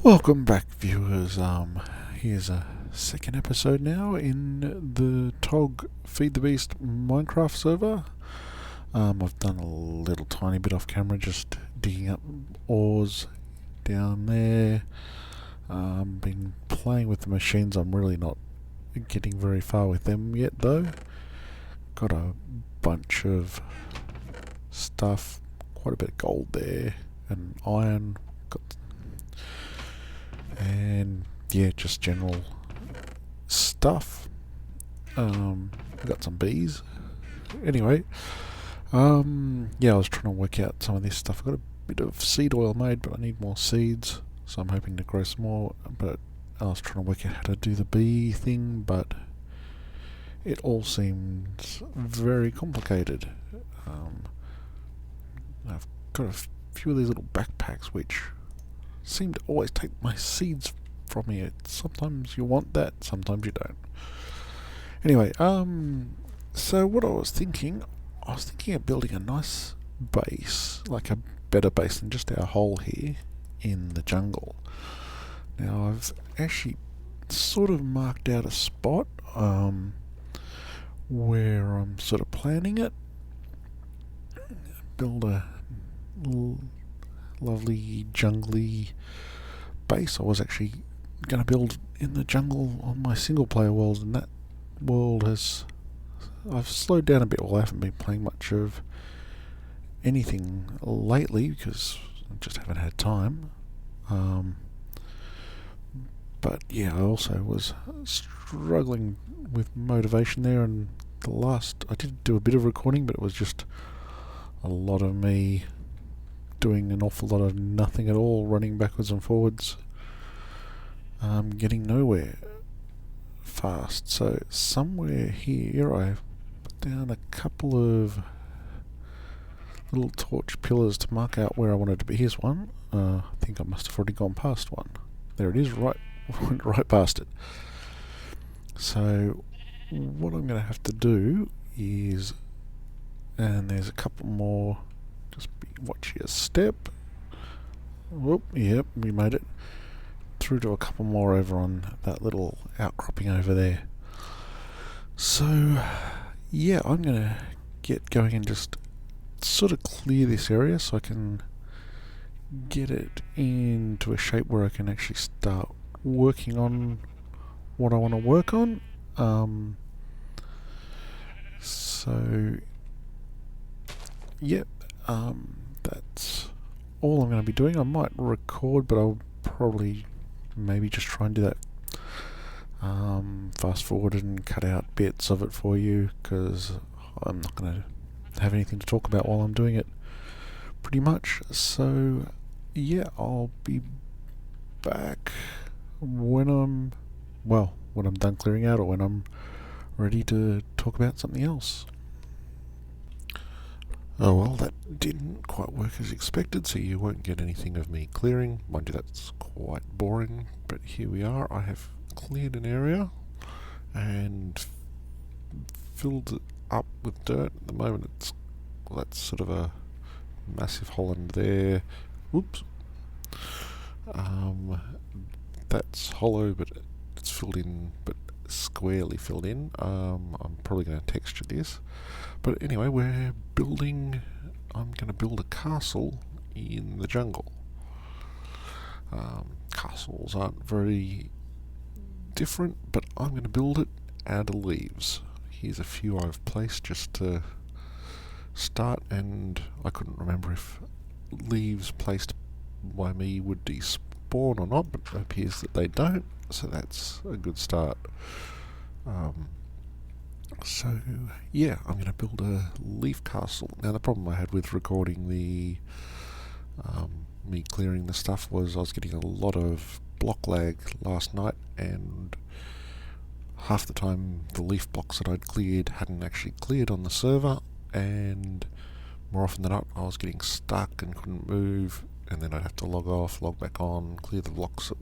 Welcome back, viewers. Here's a second episode now in the TOG Feed the Beast Minecraft server. I've done a little tiny bit off camera, just digging up ores down there. Been playing with the machines. I'm really not getting very far with them yet, though. Got a bunch of stuff, quite a bit of gold there, and iron. And yeah, just general stuff. I got some bees. Anyway, yeah, I was trying to work out some of this stuff. I got a bit of seed oil made, but I need more seeds, so I'm hoping to grow some more. But I was trying to work out how to do the bee thing, but it all seems very complicated. I've got a few of these little backpacks which seem to always take my seeds from me. Sometimes you want that, sometimes you don't. Anyway, so what I was thinking of building a nice base, like a better base than just our hole here in the jungle. Now I've actually sort of marked out a spot where I'm sort of planning it. Build a lovely jungly base. I was actually going to build in the jungle on my single player world, and that world I've slowed down a bit. Well, I haven't been playing much of anything lately because I just haven't had time. But yeah, I also was struggling with motivation there, and I did do a bit of recording, but it was just a lot of me doing an awful lot of nothing at all, running backwards and forwards, getting nowhere fast. So somewhere here I put down a couple of little torch pillars to mark out where I wanted to be. Here's one. I think I must have already gone past one. There it is, right past it. So what I'm going to have to do is, and there's a couple more. Just watch your step. Whoop, yep, we made it. Through to a couple more over on that little outcropping over there. So, yeah, I'm going to get going and just sort of clear this area so I can get it into a shape where I can actually start working on what I want to work on. Yeah, that's all I'm going to be doing. I might record, but I'll probably maybe just try and do that fast forward and cut out bits of it for you, because I'm not going to have anything to talk about while I'm doing it, pretty much. So yeah, I'll be back when I'm done clearing out, or when I'm ready to talk about something else. Oh well, that didn't quite work as expected, so you won't get anything of me clearing. Mind you, that's quite boring, but here we are. I have cleared an area and filled it up with dirt. At the moment that's sort of a massive hole in there. Whoops. That's hollow, but it's filled in, but squarely filled in. I'm probably going to texture this. But anyway, I'm going to build a castle in the jungle. Castles aren't very different, but I'm going to build it out of leaves. Here's a few I've placed just to start, and I couldn't remember if leaves placed by me would despawn or not, but it appears that they don't, so that's a good start. So yeah, I'm going to build a leaf castle. Now the problem I had with recording me clearing the stuff was I was getting a lot of block lag last night, and half the time the leaf blocks that I'd cleared hadn't actually cleared on the server, and more often than not I was getting stuck and couldn't move, and then I'd have to log off, log back on, clear the blocks that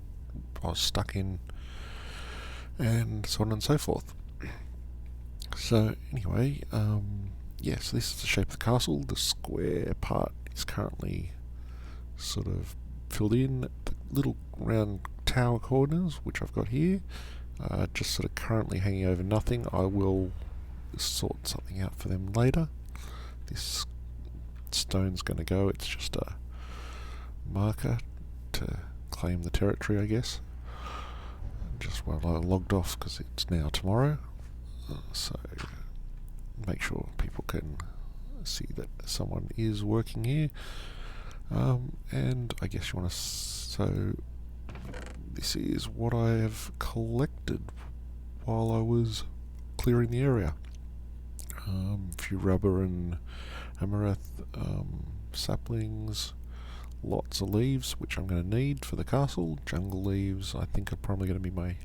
I was stuck in, and so on and so forth. So anyway, so this is the shape of the castle. The square part is currently sort of filled in. little round tower corners, which I've got here, just sort of currently hanging over nothing. I will sort something out for them later. This stone's going to go. It's just a marker to claim the territory, I guess. Just I logged off because it's now tomorrow, so make sure people can see that someone is working here. And I guess you want to. So this is what I have collected while I was clearing the area. A few rubber and amaranth saplings, lots of leaves, which I'm going to need for the castle. Jungle leaves, I think, are probably going to be my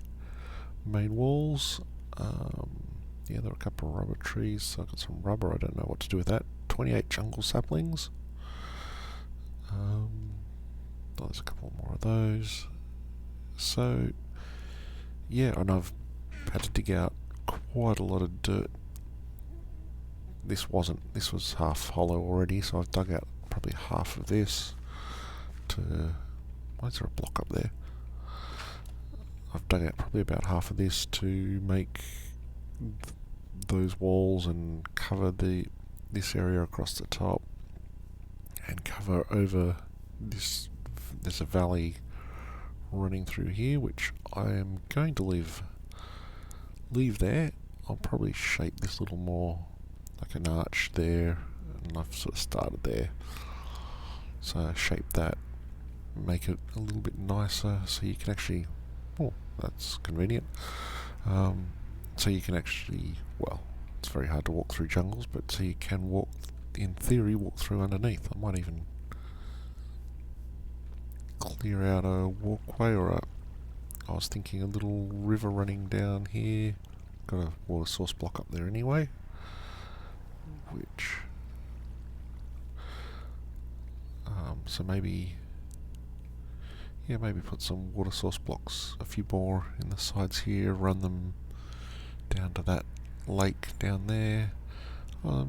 main walls. Yeah, there are a couple of rubber trees, so I've got some rubber. I don't know what to do with that. 28 jungle saplings. There's a couple more of those. So, yeah, and I've had to dig out quite a lot of dirt. This was half hollow already, so I've dug out probably half of this to... Why is there a block up there? I've dug out probably about half of this to make those walls and cover this area across the top and cover over this. There's a valley running through here, which I am going to leave there. I'll probably shape this a little more like an arch there, and I've sort of started there. So shape that, make it a little bit nicer, so you can actually... Oh, that's convenient. So you can actually... Well, it's very hard to walk through jungles, but so you can walk, in theory, walk through underneath. I might even clear out a walkway, or I was thinking a little river running down here. Got a water source block up there anyway, which so maybe put some water source blocks, a few more in the sides here, run them down to that lake down there. I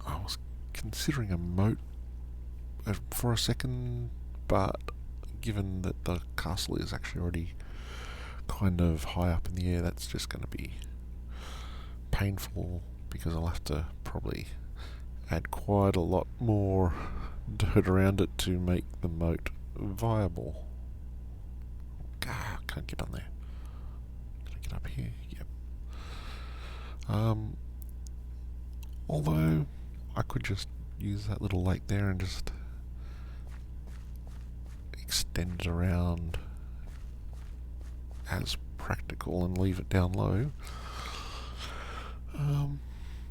was considering a moat for a second, but given that the castle is actually already kind of high up in the air, that's just going to be painful, because I'll have to probably add quite a lot more dirt around it to make the moat viable. I can't get on there. Can I get up here? Yep. Although I could just use that little lake there and just extend it around as practical and leave it down low.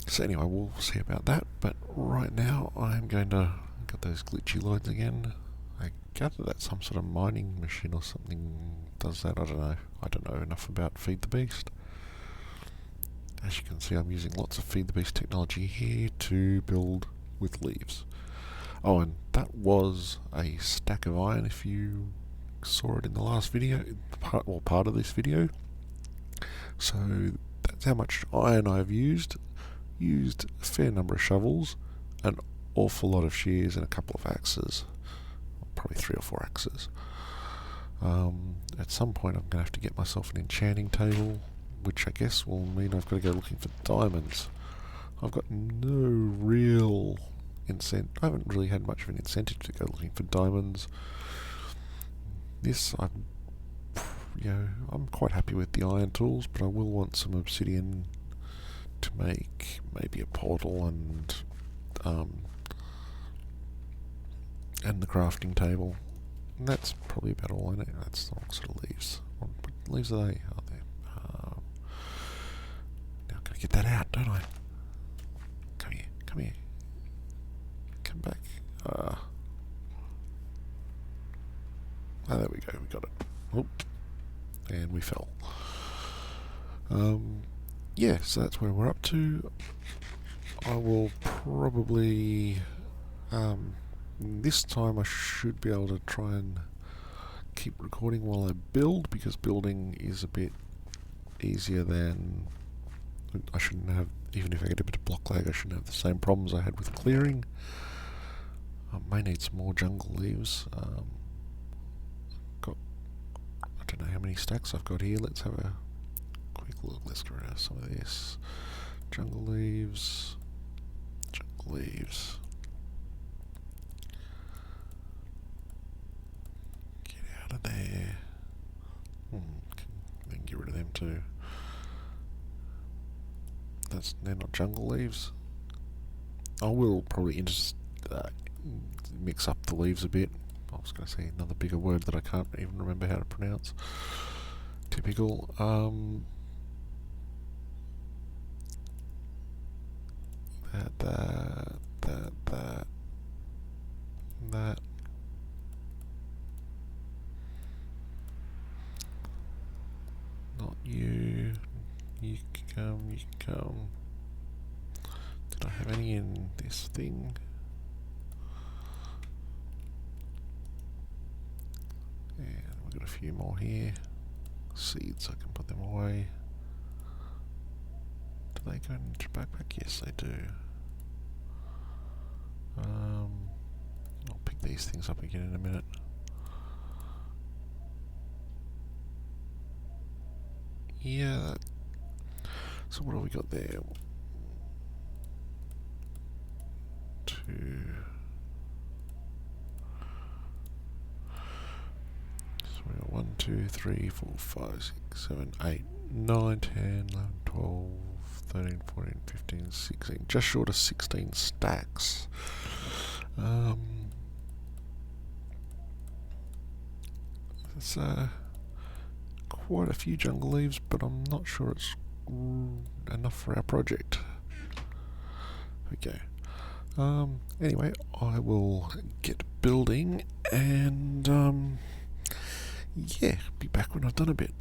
So anyway, we'll see about that, but right now I'm going to... Got those glitchy lines again. I gather that some sort of mining machine or something does that. I don't know enough about Feed the Beast. As you can see, I'm using lots of Feed the Beast technology here to build with leaves. Oh, and that was a stack of iron, if you saw it in the last video, part of this video. So that's how much iron I've used. Used a fair number of shovels, an awful lot of shears, and a couple of axes. Probably 3 or 4 axes. At some point I'm going to have to get myself an enchanting table, which I guess will mean I've got to go looking for diamonds. I've got no real incentive. I haven't really had much of an incentive to go looking for diamonds. This, I'm quite happy with the iron tools, but I will want some obsidian to make maybe a portal and the crafting table. And that's probably about all I need. That's all sort of leaves. What leaves are they? Oh, there. Now I've got to get that out, don't I? Come here. Come back. Oh, there we go. We got it. Oh, and we fell. Yeah, so that's where we're up to. I will probably... this time I should be able to try and keep recording while I build, because building is a bit easier than... I shouldn't have, even if I get a bit of block lag, I shouldn't have the same problems I had with clearing. I may need some more jungle leaves. many stacks I've got here. Let's have a quick look. Let's get rid of some of this. Jungle leaves. Jungle leaves. Get out of there. Then get rid of them too. They're not jungle leaves. I will probably mix up the leaves a bit. I was going to say another bigger word that I can't even remember how to pronounce. Typical. That. Not you. You can come. Did I have any in this thing? And we've got a few more here. Seeds, I can put them away. Do they go into your backpack? Yes, they do. I'll pick these things up again in a minute. Yeah. So what have we got there? 1, 2, 3, 4, 5, 6, 7, 8, 9, 10, 11, 12, 13, 14, 15, 16. Just short of 16 stacks. It's quite a few jungle leaves, but I'm not sure it's enough for our project. Okay. Anyway, I will get building and yeah, be back when I've done a bit.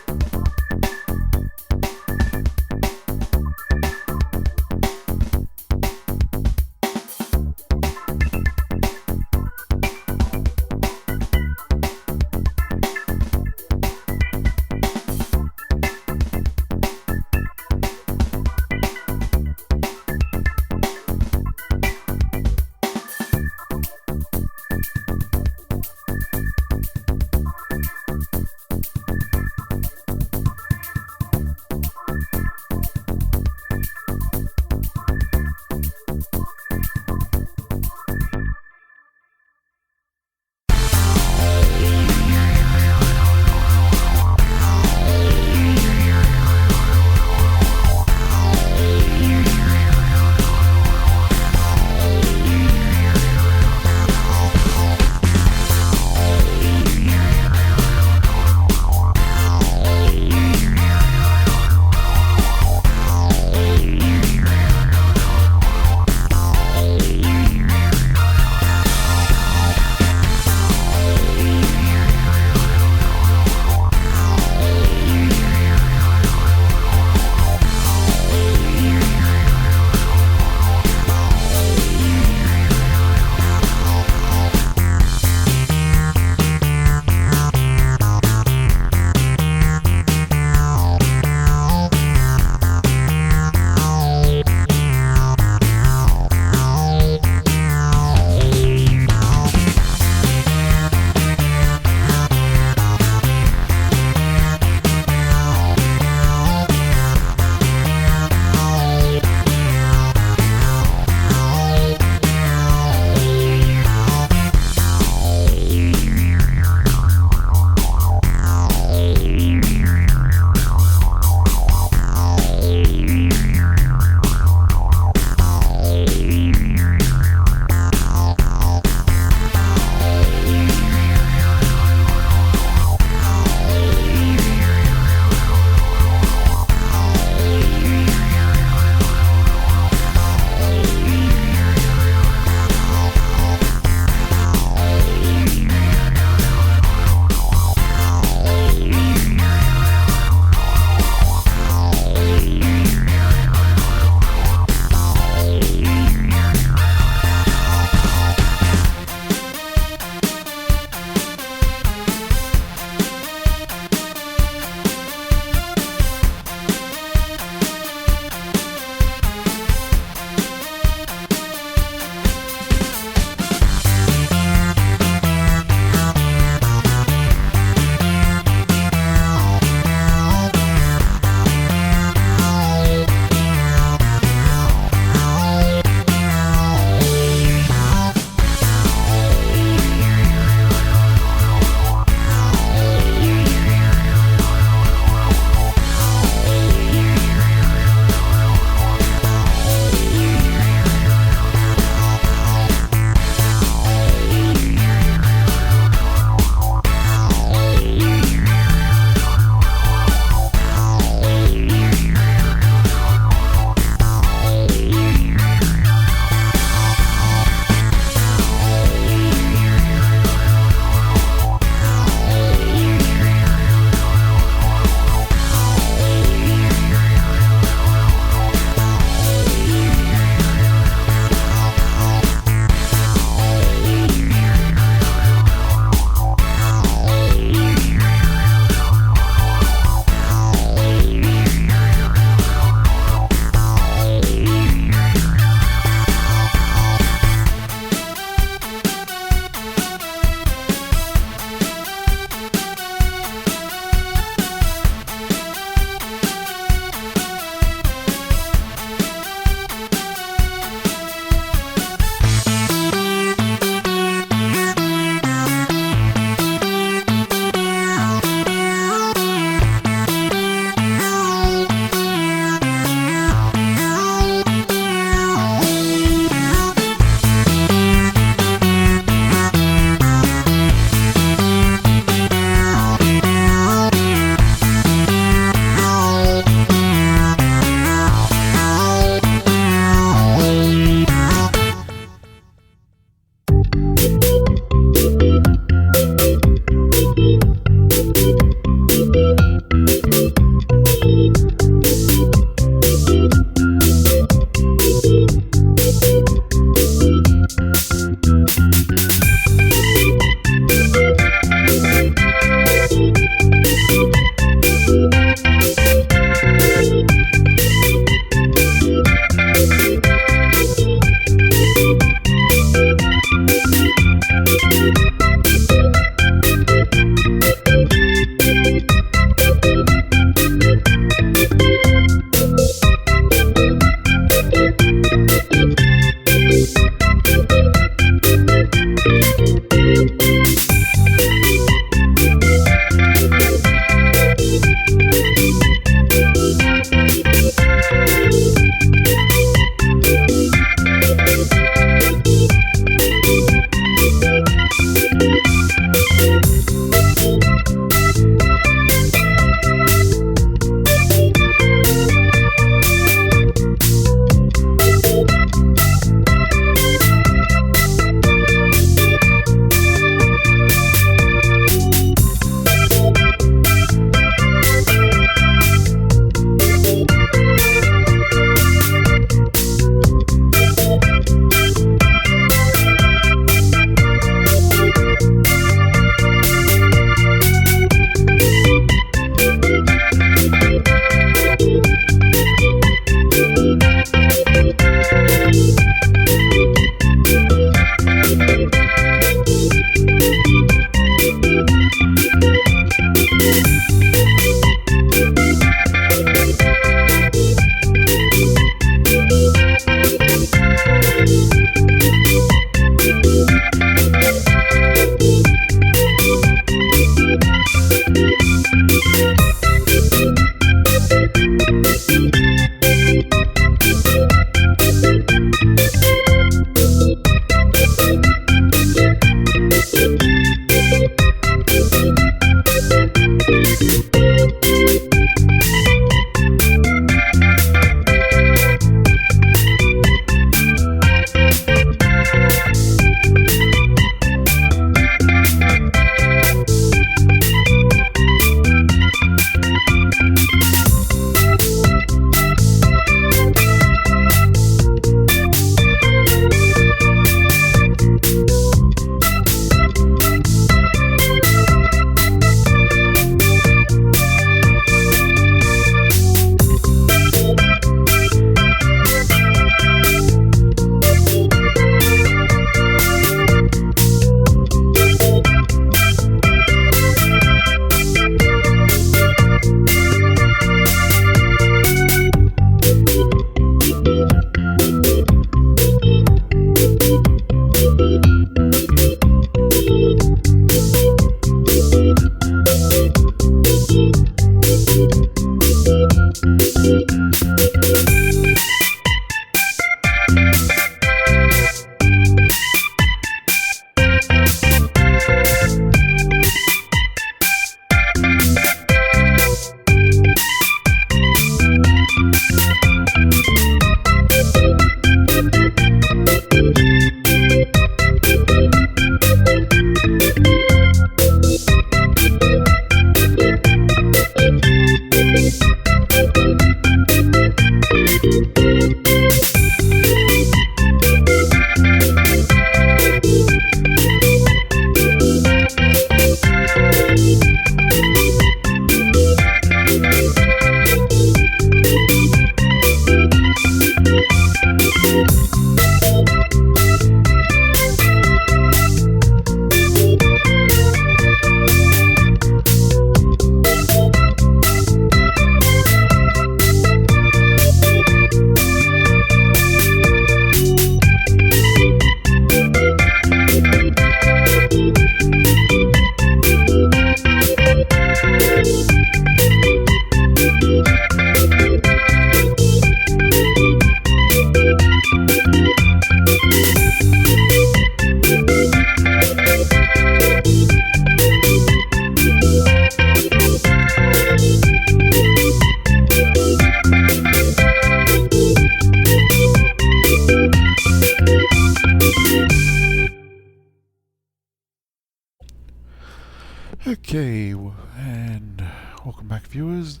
Okay, and welcome back, viewers.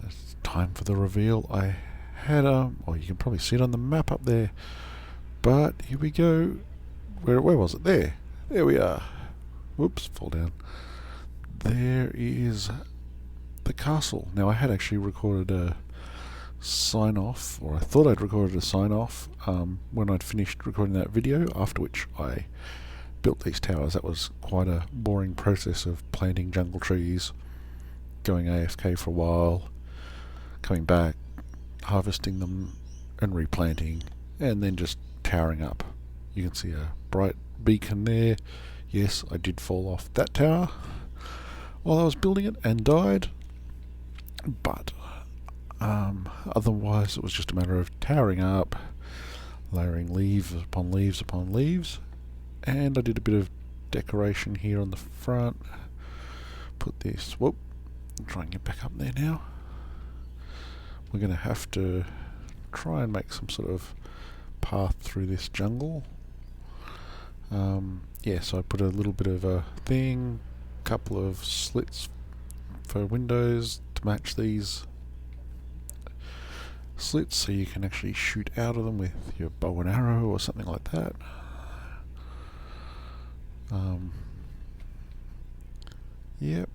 It's time for the reveal. I had well, you can probably see it on the map up there, but here we go. Where was it? There we are. Whoops, fall down. There is the castle. Now, I had actually recorded a sign off, or I thought I'd recorded a sign off when I'd finished recording that video, after which I built these towers. That was quite a boring process of planting jungle trees, going AFK for a while, coming back, harvesting them and replanting, and then just towering up. You can see a bright beacon there. Yes, I did fall off that tower while I was building it and died, but otherwise it was just a matter of towering up, layering leaves upon leaves upon leaves. And I did a bit of decoration here on the front. Put this, whoop, try and get back up there now. We're going to have to try and make some sort of path through this jungle. Yeah, so I put a little bit of a thing, couple of slits for windows to match these slits, so you can actually shoot out of them with your bow and arrow or something like that. Yep.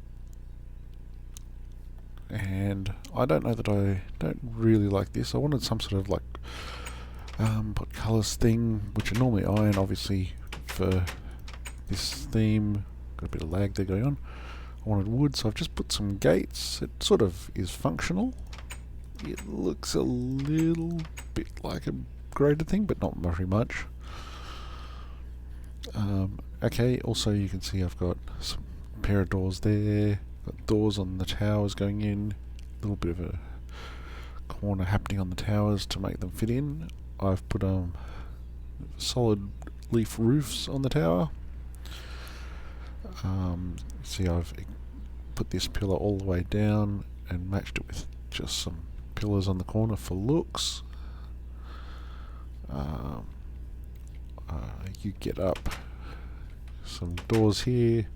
And I don't know that I don't really like this. I wanted some sort of like pot colours thing, which are normally iron, obviously, for this theme. Got a bit of lag there going on. I wanted wood, so I've just put some gates. It sort of is functional. It looks a little bit like a graded thing, but not very much. Okay, also you can see I've got some pair of doors there, got doors on the towers going in, a little bit of a corner happening on the towers to make them fit in. I've put solid leaf roofs on the tower. See, I've put this pillar all the way down and matched it with just some pillars on the corner for looks. You get up some doors here.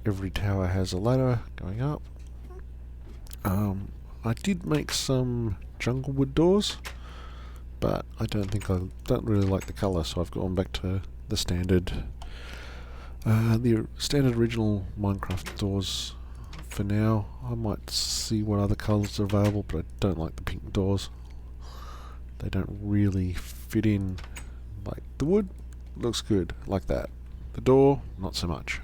Every tower has a ladder going up. I did make some jungle wood doors, but I don't really like the colour, so I've gone back to the standard original Minecraft doors for now. I might see what other colours are available, but I don't like the pink doors. They don't really fit in. Like the wood looks good like that. The door, not so much.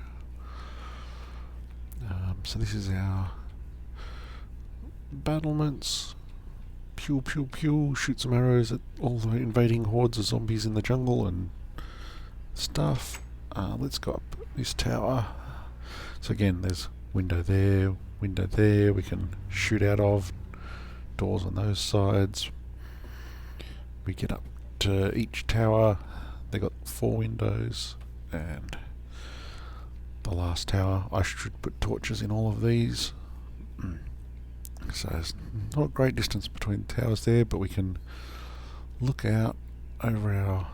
So this is our battlements. Pew pew pew, shoot some arrows at all the invading hordes of zombies in the jungle and stuff. Let's go up this tower. So again, there's window there, we can shoot out of, doors on those sides. We get up to each tower, they got 4 windows, and the last tower, I should put torches in all of these. So there's not a great distance between towers there, but we can look out over our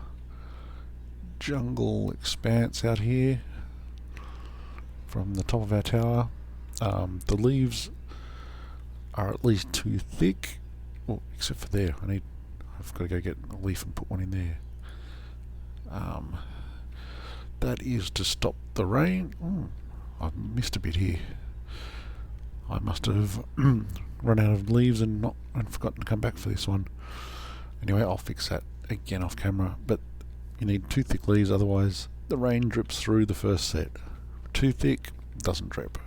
jungle expanse out here from the top of our tower. The leaves are at least too thick. Well, except for there, I've got to go get a leaf and put one in there. That is to stop the rain. I've missed a bit here. I must have run out of leaves and forgotten to come back for this one. Anyway, I'll fix that again off camera. But you need 2 thick leaves, otherwise the rain drips through the first set. Too thick, doesn't drip.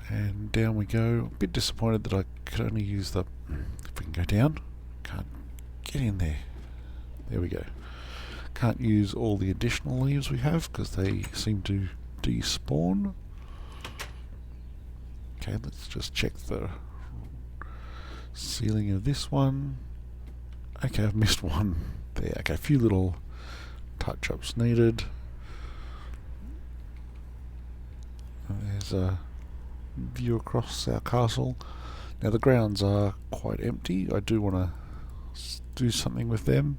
And down we go. A bit disappointed that I could only use the... If we can go down. Can't get in there. There we go. Can't use all the additional leaves we have because they seem to despawn. Okay, let's just check the ceiling of this one. Okay, I've missed one there. Okay, a few little touch-ups needed. There's a view across our castle. Now the grounds are quite empty. I do want to do something with them.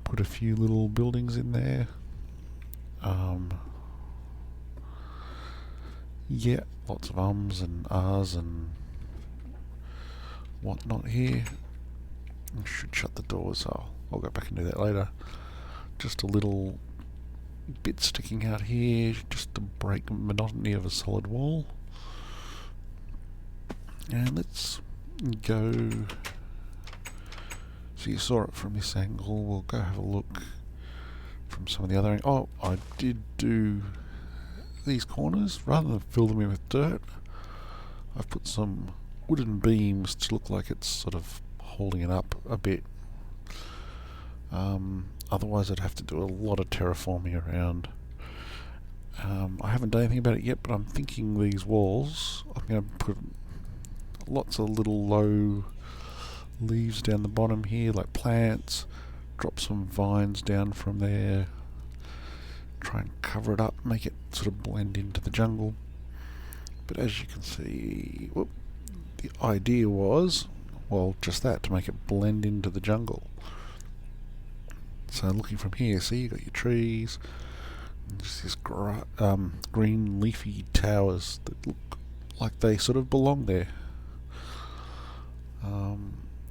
Put a few little buildings in there. Yeah, lots of ums and ahs and whatnot here. I should shut the doors. I'll go back and do that later. Just a little bit sticking out here, just to break the monotony of a solid wall. And let's go. So you saw it from this angle. We'll go have a look from some of the other. Oh, I did do these corners rather than fill them in with dirt. I've put some wooden beams to look like it's sort of holding it up a bit. Otherwise I'd have to do a lot of terraforming around. I haven't done anything about it yet, but I'm thinking these walls, I'm going to put lots of little low leaves down the bottom here, like plants, drop some vines down from there, try and cover it up, make it sort of blend into the jungle. But as you can see, the idea was, well, just that, to make it blend into the jungle. So looking from here, see, you've got your trees, and just these green leafy towers that look like they sort of belong there.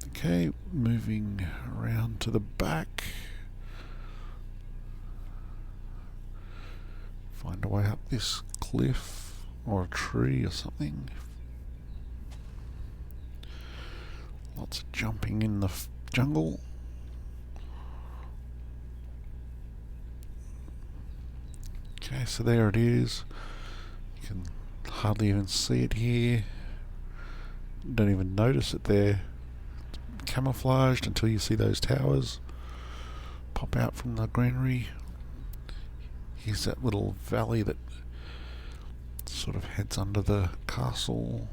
Okay, moving around to the back. Find a way up this cliff or a tree or something. Lots of jumping in the jungle. Okay, so there it is. You can hardly even see it here. Don't even notice it there. It's camouflaged until you see those towers pop out from the greenery. Here's that little valley that sort of heads under the castle.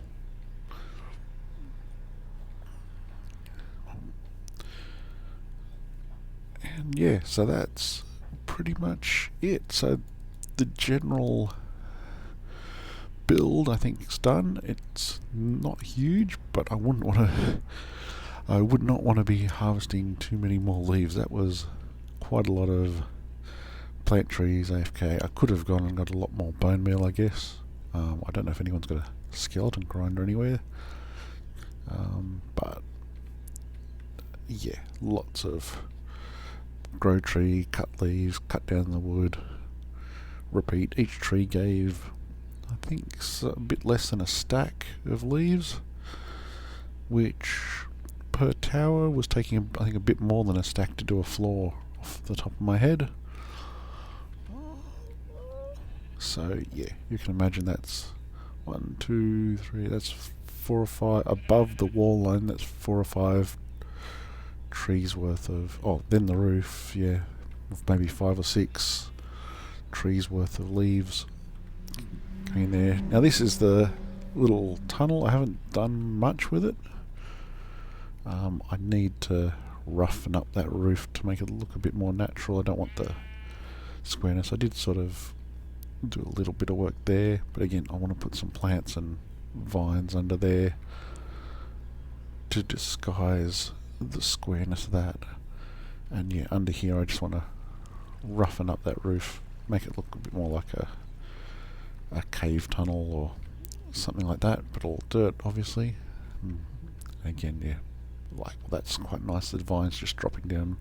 And yeah, so that's pretty much it. So the general build, I think, is done. It's not huge, but I would not want to be harvesting too many more leaves. That was quite a lot of plant trees, AFK. I could have gone and got a lot more bone meal, I guess. I don't know if anyone's got a skeleton grinder anywhere. But yeah, lots of grow tree, cut leaves, cut down the wood, repeat. Each tree gave, I think, a bit less than a stack of leaves, which per tower was taking, I think, a bit more than a stack to do a floor off the top of my head. So yeah, you can imagine that's 1, 2, 3, that's 4 or 5 above the wall line. That's 4 or 5 trees worth of, oh, then the roof, yeah, maybe 5 or 6 trees worth of leaves going there. Now this is the little tunnel. I haven't done much with it. I need to roughen up that roof to make it look a bit more natural. I don't want the squareness. I did sort of do a little bit of work there, but again, I want to put some plants and vines under there to disguise the squareness of that. And yeah, under here I just want to roughen up that roof, make it look a bit more like a cave tunnel or something like that, but all dirt, obviously. Again, yeah, like, well, that's quite nice. The vines just dropping down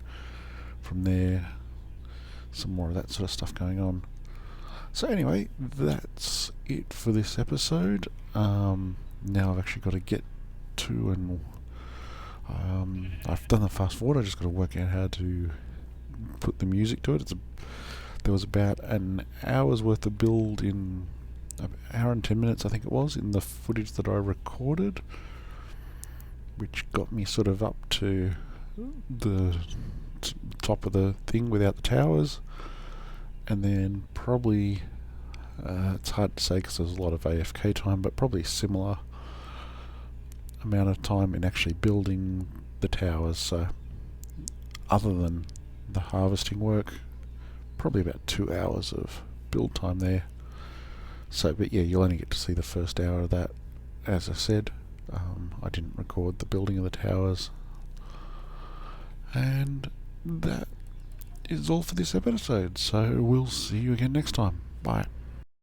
from there. Some more of that sort of stuff going on. So anyway, that's it for this episode. Now I've actually got to get to and I've done the fast forward. I just got to work out how to put the music to it. There was about an hour's worth of build in an hour and 10 minutes, I think it was, in the footage that I recorded, which got me sort of up to the top of the thing without the towers, and then probably it's hard to say because there's a lot of AFK time, but probably similar amount of time in actually building the towers. So other than the harvesting work, probably about 2 hours of build time there. So, but yeah, you'll only get to see the first hour of that. As I said, I didn't record the building of the towers. And that is all for this episode, so we'll see you again next time. Bye.